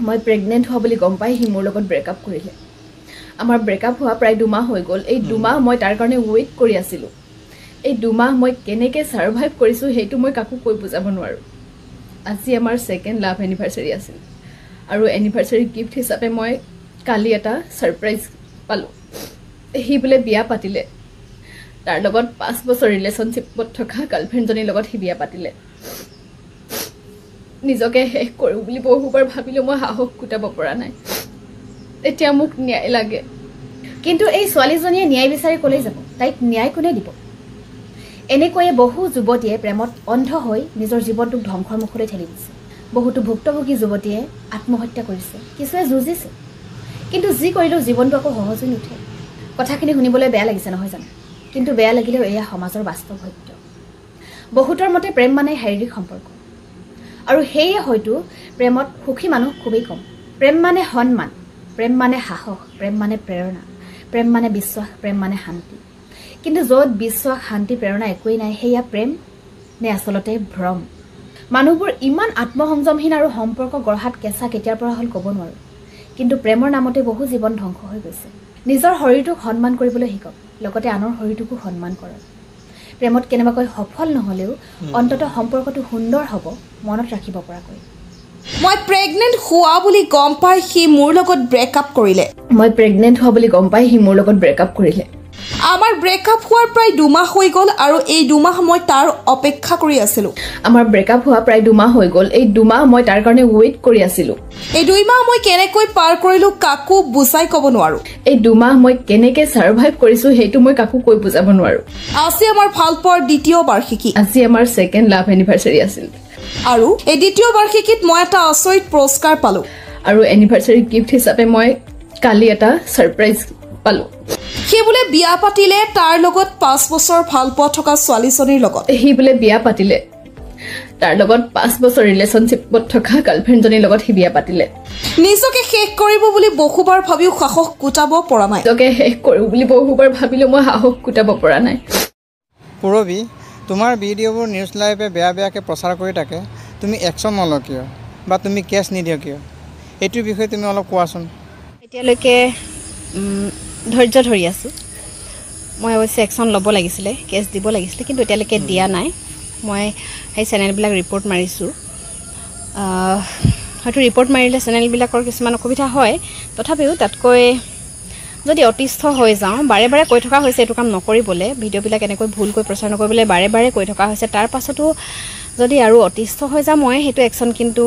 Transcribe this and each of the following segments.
মই প্ৰেগনেন্ট হোৱা বুলি গম পাই হি মোৰ লগত ব্ৰেকআপ কৰিলে আমাৰ ব্ৰেকআপ হোৱা প্ৰায় 2 মাহ হৈ গ'ল এই 2 মাহ মই তাৰ কাৰণে ৱেইট কৰি আছিলোঁ এই 2 মাহ মই কেনেকৈ সাৰ্ভাইভ কৰিছোঁ সেইটো মই কাকো কৈ বুজাব নোৱাৰো আজি আমাৰ সেকেন্ড লাভ এনিভাৰ্সাৰী আছিল আৰু এনিভাৰ্সাৰী গিফ্ট হিচাপে মই কালি এটা সাৰপ্ৰাইজ পালো হি বোলে বিয়া পাতিলে তাৰ লগত 5 বছৰ ৰিলেশনশিপত থকা গাৰ্লফ্ৰেণ্ডজনীৰ লগত হি বিয়া পাতিলে নিজকে শেষ কৰো বুলি বহুবাৰ ভাবিলো মই সাহস কুটাব পৰা নাই এতিয়া মোক ন্যায় লাগে কিন্তু এই ছোৱালীজনীয়ে ন্যায় বিচাৰি কলৈ যাব তাইক ন্যায় কোনে দিব এনেকৈয়ে বহু যুৱতীয়ে প্ৰেমত অন্ধ হৈ নিজৰ জীৱনটোক ধ্বংসৰ মুখলৈ ঠেলি দিছে বহুতো ভুক্তভোগী যুৱতীয়ে আত্মহত্যা কৰিছে কিছুৱে যুঁজিছে কিন্তু যি কৰিলেও জীৱনটো আকৌ সহজ হৈ নুঠে কথাখিনি শুনিবলৈ বেয়া লাগিছে নহয় জানো কিন্তু বেয়া লাগিলেও এয়া সমাজৰ বাস্তৱ সত্য বহুতৰ মতে প্ৰেম মানে শাৰীৰিক সম্পৰ্ক আৰু হেয়ে হয়তো প্ৰেমত সুখী মানুহ খুবেই কম প্ৰেম মানে সন্মান প্ৰেম মানে সাহস প্ৰেম মানে প্ৰেৰণা প্ৰেম মানে বিশ্বাস প্ৰেম মানে শান্তি কিন্তু য'ত বিশ্বাস শান্তি প্ৰেৰণা একোই নাই হেয়া প্ৰেম নে আসলতে ভ্ৰম মানুহবোৰ ইমান আত্মসংযমহীন আৰু সম্পৰ্ক গঢ়াত কেঁচা কেতিয়াৰ পৰা হল ক'ব নোৱাৰো কিন্তু প্ৰেমৰ নামতে বহু জীৱন ধ্বংস হৈ গৈছে নিজৰ শৰীৰটোক সন্মান কৰিবলৈ শিকক লগতে আনৰ শৰীৰটোকো সন্মান কৰক প্ৰেমত কেনেবাকৈ সফল নহলেও অন্তত সম্পৰ্কটো সুন্দৰ হ'ব মনত ৰাখিব পৰাকৈ মই প্ৰেগনেন্ট হোৱা বুলি গম পাই হি মোৰ লগত ব্ৰেকআপ কৰিলে মই প্ৰেগনেন্ট হোৱা বুলি গম পাই হি মোৰ লগত ব্ৰেকআপ কৰিলে আমাৰ ব্ৰেকআপ হোৱাৰ প্ৰায় 2 মাহ হৈ গ'ল আৰু এই 2 মাহ মই তাৰ অপেক্ষা কৰি আছিলোঁ আমাৰ ব্ৰেকআপ হোৱা প্ৰায় 2 মাহ হৈ গ'ল এই 2 মাহ মই তাৰ কাৰণে ৱেইট কৰি আছিলোঁ এই 2 মাহ মই কেনেকৈ পাৰ কৰিলো কাকো বুজাই ক'ব নোৱাৰো এই 2 মাহ মই কেনেকৈ সাৰ্ভাইভ কৰিছোঁ সেইটো মই কাকো কৈ বুজাব নোৱাৰো আজি আমাৰ ভালপোৱাৰ দ্বিতীয় বাৰ্ষিকী আজি আমাৰ সেকেন্ড লাভ এনিভাৰ্সাৰী আছিল আৰু এই দ্বিতীয় বাৰ্ষিকীত মই এটা আচৰিত পুৰস্কাৰ পালো আৰু এনিভাৰ্সাৰী গিফ্ট হিচাপে মই কালি এটা সাৰপ্ৰাইজ পালো হি বোলে বিয়া পাতিলে তাৰ লগত 5 বছৰ ভালপোৱা থকা ছোৱালীজনীৰ লগত হি বোলে বিয়া পাতিলে তাৰ লগত 5 বছৰ ৰিলেশনশিপত থকা গাৰ্লফ্ৰেণ্ডজনীৰ লগত হি বিয়া পাতিলে নিজকে শেষ কৰিব বুলি বহুবাৰ ভাবিও সাহস কুটাব পৰা নাই নিজকে শেষ কৰো বুলি বহুবাৰ ভাবিলো মই সাহস কুটাব পৰা নাই পুৰবি তোমাৰ ভিডিঅ'বোৰ নিউজ লাইভে বেয়াকৈ প্ৰচাৰ কৰি থাকে তুমি একশ্যন নলওঁ কিয় বা তুমি কেছ নিদিয়া কিয় এইটোৰ বিষয়ে তুমি অলপ কোৱাচোন এতিয়ালৈকে ধৈৰ্য ধৰি আছোঁ মই অৱশ্যে একশ্যন ল'ব লাগিছিলে কেছ দিব লাগিছিলে কিন্তু এতিয়ালৈকে দিয়া নাই মই সেই চেনেলবিলাক ৰিপৰ্ট মাৰিছোঁ হয়তো ৰিপৰ্ট মাৰিলে চেনেলবিলাকৰ কিছুমান অসুবিধা হয় তথাপিও তাতকৈ যদি অতিষ্ঠ হৈ যাওঁ বাৰে বাৰে কৈ থকা হৈছে এইটো কাম নকৰিবলৈ ভিডিঅ'বিলাক এনেকৈ ভুলকৈ প্ৰচাৰ নকৰিবলৈ বাৰে বাৰে কৈ থকা হৈছে তাৰ পাছতো যদি আৰু অতিষ্ঠ হৈ যাওঁ মই সেইটো একশ্যন কিন্তু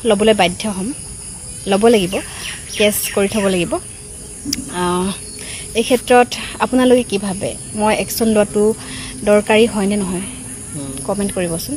ল'বলৈ বাধ্য হ'ম ল'ব লাগিব কেছ কৰি থ'ব লাগিব এই ক্ষেত্ৰত আপোনালোকে কি ভাবে মই একশ্যন লোৱাটো দৰকাৰী হয়নে নহয় কমেণ্ট কৰিবচোন